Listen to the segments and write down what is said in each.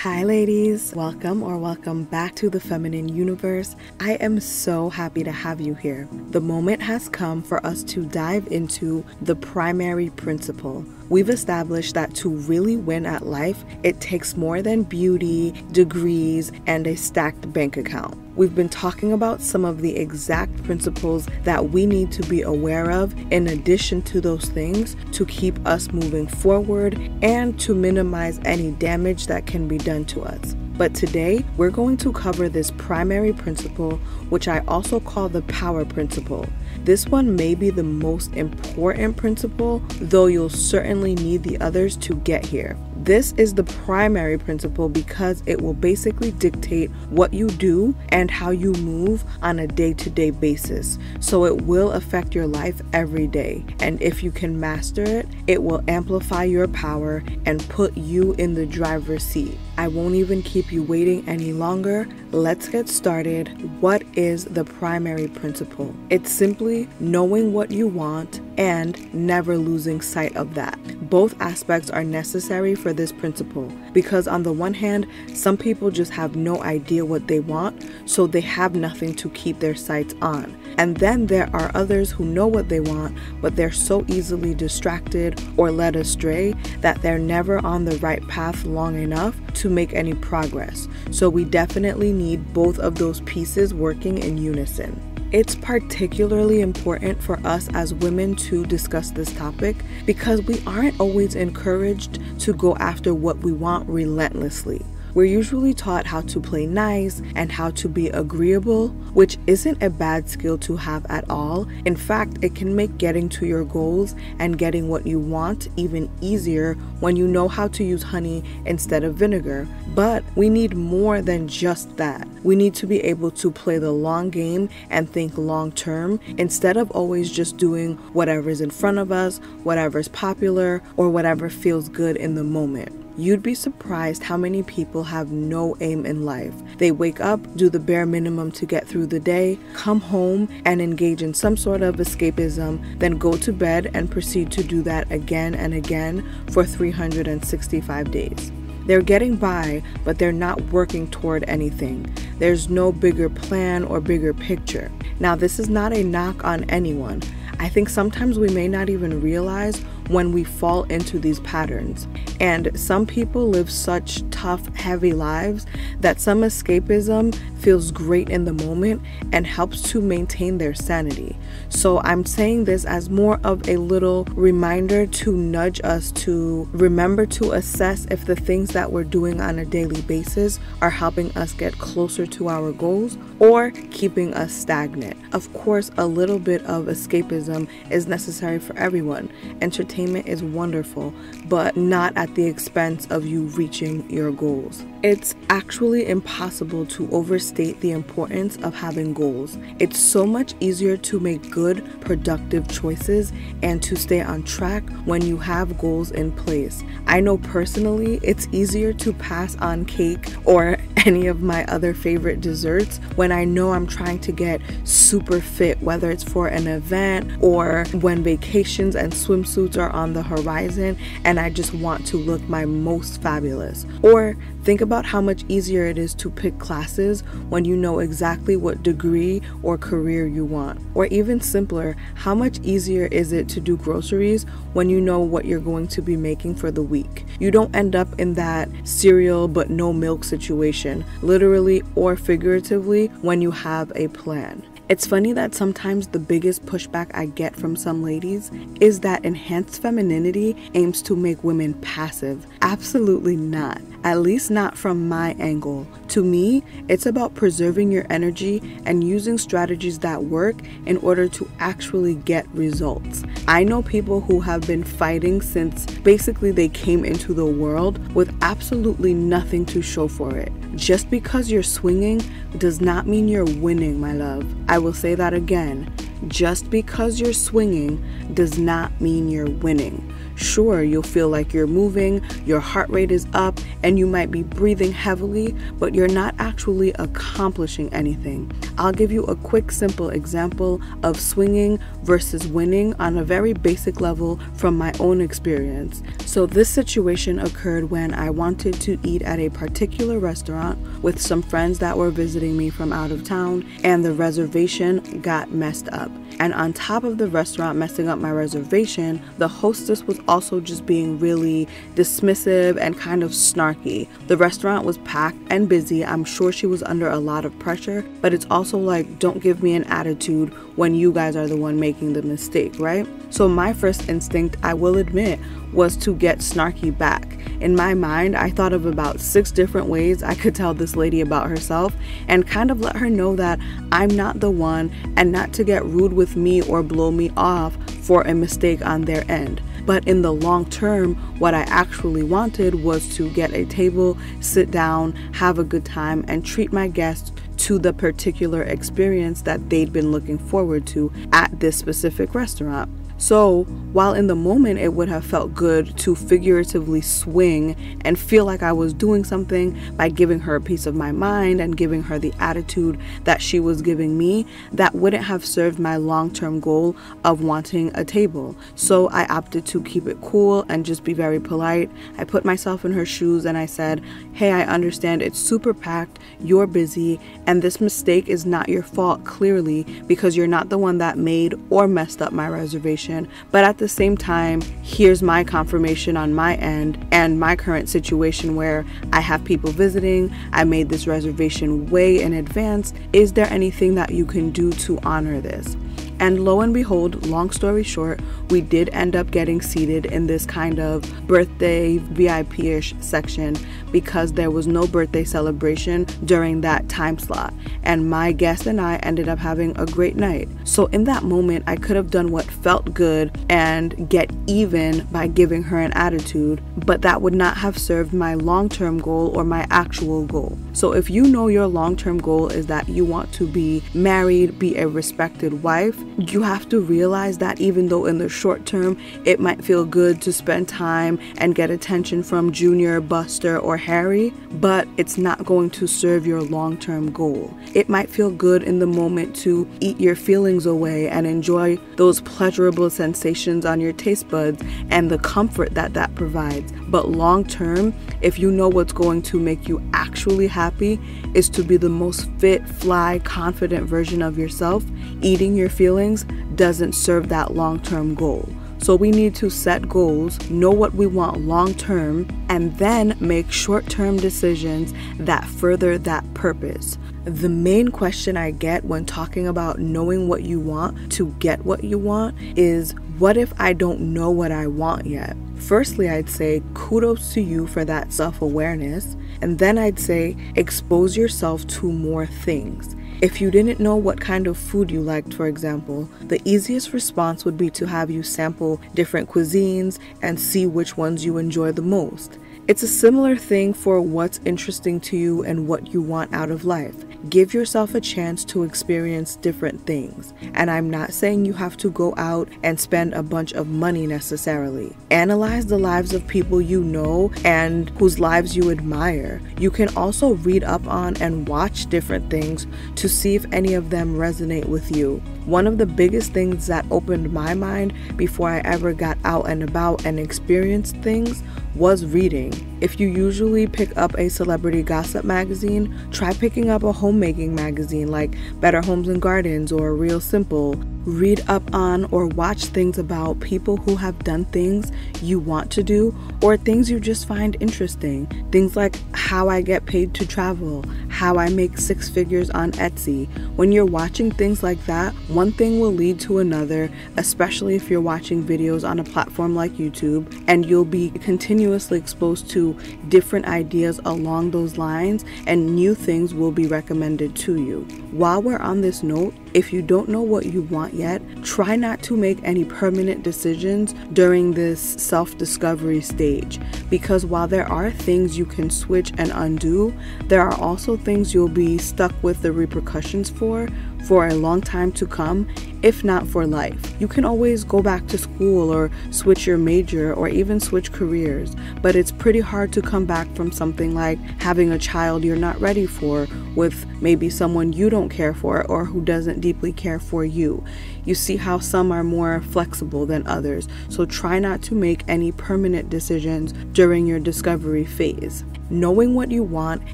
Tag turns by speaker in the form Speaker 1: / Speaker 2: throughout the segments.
Speaker 1: Hi ladies, welcome back to the feminine universe. I am so happy to have you here. The moment has come for us to dive into the primary principle. We've established that to really win at life, it takes more than beauty, degrees, and a stacked bank account. We've been talking about some of the exact principles that we need to be aware of in addition to those things to keep us moving forward and to minimize any damage that can be done to us. But today, we're going to cover this primary principle, which I also call the power principle. This one may be the most important principle, though you'll certainly need the others to get here. This is the primary principle because it will basically dictate what you do and how you move on a day-to-day basis. So it will affect your life every day. And if you can master it, it will amplify your power and put you in the driver's seat. I won't even keep you waiting any longer. Let's get started. What is the primary principle? It's simply knowing what you want and never losing sight of that. Both aspects are necessary for this principle because on the one hand, some people just have no idea what they want, so they have nothing to keep their sights on. And then there are others who know what they want, but they're so easily distracted or led astray that they're never on the right path long enough to make any progress. So we definitely need both of those pieces working in unison. It's particularly important for us as women to discuss this topic because we aren't always encouraged to go after what we want relentlessly. We're usually taught how to play nice and how to be agreeable, which isn't a bad skill to have at all. In fact, it can make getting to your goals and getting what you want even easier when you know how to use honey instead of vinegar. But we need more than just that. We need to be able to play the long game and think long term instead of always just doing whatever's in front of us, whatever's popular, or whatever feels good in the moment. You'd be surprised how many people have no aim in life. They wake up, do the bare minimum to get through the day, come home and engage in some sort of escapism, then go to bed and proceed to do that again and again for 365 days. They're getting by, but they're not working toward anything. There's no bigger plan or bigger picture. Now, this is not a knock on anyone. I think sometimes we may not even realize when we fall into these patterns. And some people live such tough, heavy lives that some escapism feels great in the moment and helps to maintain their sanity. So I'm saying this as more of a little reminder to nudge us to remember to assess if the things that we're doing on a daily basis are helping us get closer to our goals or keeping us stagnant. Of course, a little bit of escapism is necessary for everyone. Entertainment is wonderful, but not at the expense of you reaching your goals. It's actually impossible to overstate the importance of having goals. It's so much easier to make good, productive choices and to stay on track when you have goals in place. I know personally it's easier to pass on cake or any of my other favorite desserts when I know I'm trying to get super fit, whether it's for an event or when vacations and swimsuits are on the horizon and I just want to look my most fabulous. Or think about how much easier it is to pick classes when you know exactly what degree or career you want. Or even simpler, how much easier is it to do groceries when you know what you're going to be making for the week? You don't end up in that cereal but no milk situation, literally or figuratively, when you have a plan. It's funny that sometimes the biggest pushback I get from some ladies is that enhanced femininity aims to make women passive. Absolutely not. At least not from my angle. To me, it's about preserving your energy and using strategies that work in order to actually get results. I know people who have been fighting since basically they came into the world with absolutely nothing to show for it. Just because you're swinging does not mean you're winning, my love. I will say that again. Just because you're swinging does not mean you're winning. Sure, you'll feel like you're moving, your heart rate is up, and you might be breathing heavily, but you're not actually accomplishing anything. I'll give you a quick, simple example of swinging versus winning on a very basic level from my own experience. So this situation occurred when I wanted to eat at a particular restaurant with some friends that were visiting me from out of town, and the reservation got messed up. And on top of the restaurant messing up my reservation, the hostess was also just being really dismissive and kind of snarky. The restaurant was packed and busy. I'm sure she was under a lot of pressure, but it's also like, don't give me an attitude when you guys are the one making the mistake, right? So my first instinct, I will admit, was to get snarky back. In my mind, I thought of about 6 different ways I could tell this lady about herself and kind of let her know that I'm not the one, and not to get rude with me or blow me off for a mistake on their end. But in the long term, what I actually wanted was to get a table, sit down, have a good time, and treat my guests to the particular experience that they'd been looking forward to at this specific restaurant. So while in the moment it would have felt good to figuratively swing and feel like I was doing something by giving her a piece of my mind and giving her the attitude that she was giving me, that wouldn't have served my long-term goal of wanting a table. So I opted to keep it cool and just be very polite. I put myself in her shoes and I said, hey, I understand it's super packed, you're busy, and this mistake is not your fault clearly, because you're not the one that made or messed up my reservation. But at the same time, here's my confirmation on my end and my current situation where I have people visiting. I made this reservation way in advance. Is there anything that you can do to honor this? And lo and behold, long story short, we did end up getting seated in this kind of birthday VIP-ish section because there was no birthday celebration during that time slot. And my guest and I ended up having a great night. So in that moment, I could have done what felt good and get even by giving her an attitude, but that would not have served my long-term goal or my actual goal. So if you know your long-term goal is that you want to be married, be a respected wife, you have to realize that even though in the short term it might feel good to spend time and get attention from Junior, Buster, or Harry, but it's not going to serve your long-term goal. It might feel good in the moment to eat your feelings away and enjoy those pleasurable sensations on your taste buds and the comfort that that provides. But long-term, if you know what's going to make you actually happy is to be the most fit, fly, confident version of yourself, eating your feelings doesn't serve that long-term goal. So we need to set goals, know what we want long-term, and then make short-term decisions that further that purpose. The main question I get when talking about knowing what you want to get what you want is, what if I don't know what I want yet? Firstly, I'd say kudos to you for that self-awareness. And then I'd say expose yourself to more things. If you didn't know what kind of food you liked, for example, the easiest response would be to have you sample different cuisines and see which ones you enjoy the most. It's a similar thing for what's interesting to you and what you want out of life. Give yourself a chance to experience different things. And I'm not saying you have to go out and spend a bunch of money necessarily. Analyze the lives of people you know and whose lives you admire. You can also read up on and watch different things to see if any of them resonate with you. One of the biggest things that opened my mind before I ever got out and about and experienced things was reading. If you usually pick up a celebrity gossip magazine, try picking up a homemaking magazine like Better Homes and Gardens or Real Simple. Read up on or watch things about people who have done things you want to do or things you just find interesting. Things like how I get paid to travel, how I make 6 figures on Etsy. When you're watching things like that, one thing will lead to another, especially if you're watching videos on a platform like YouTube, and you'll be continuously exposed to different ideas along those lines, and new things will be recommended to you. While we're on this note, if you don't know what you want yet, try not to make any permanent decisions during this self-discovery stage, because while there are things you can switch and undo, there are also things you'll be stuck with the repercussions for a long time to come if not for life. You can always go back to school or switch your major or even switch careers, but it's pretty hard to come back from something like having a child you're not ready for with maybe someone you don't care for or who doesn't deeply care for you. You see how some are more flexible than others, so try not to make any permanent decisions during your discovery phase. Knowing what you want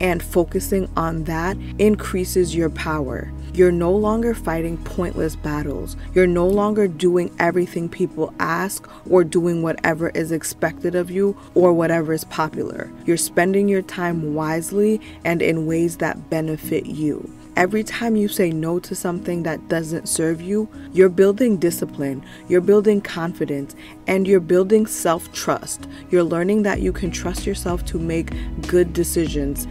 Speaker 1: and focusing on that increases your power. You're no longer fighting pointless battles. You're no longer doing everything people ask or doing whatever is expected of you or whatever is popular. You're spending your time wisely and in ways that benefit you. Every time you say no to something that doesn't serve you, you're building discipline, you're building confidence, and you're building self-trust. You're learning that you can trust yourself to make good decisions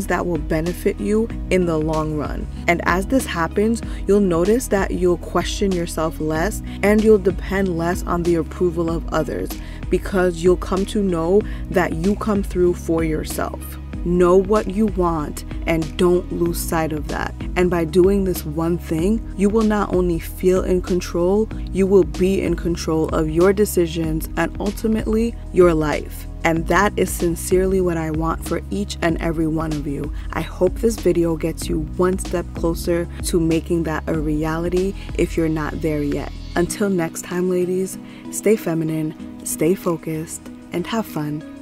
Speaker 1: that will benefit you in the long run. And as this happens, you'll notice that you'll question yourself less and you'll depend less on the approval of others because you'll come to know that you come through for yourself. Know what you want and don't lose sight of that. And by doing this one thing, you will not only feel in control, you will be in control of your decisions and ultimately your life. And that is sincerely what I want for each and every one of you. I hope this video gets you one step closer to making that a reality if you're not there yet. Until next time, ladies, stay feminine, stay focused, and have fun.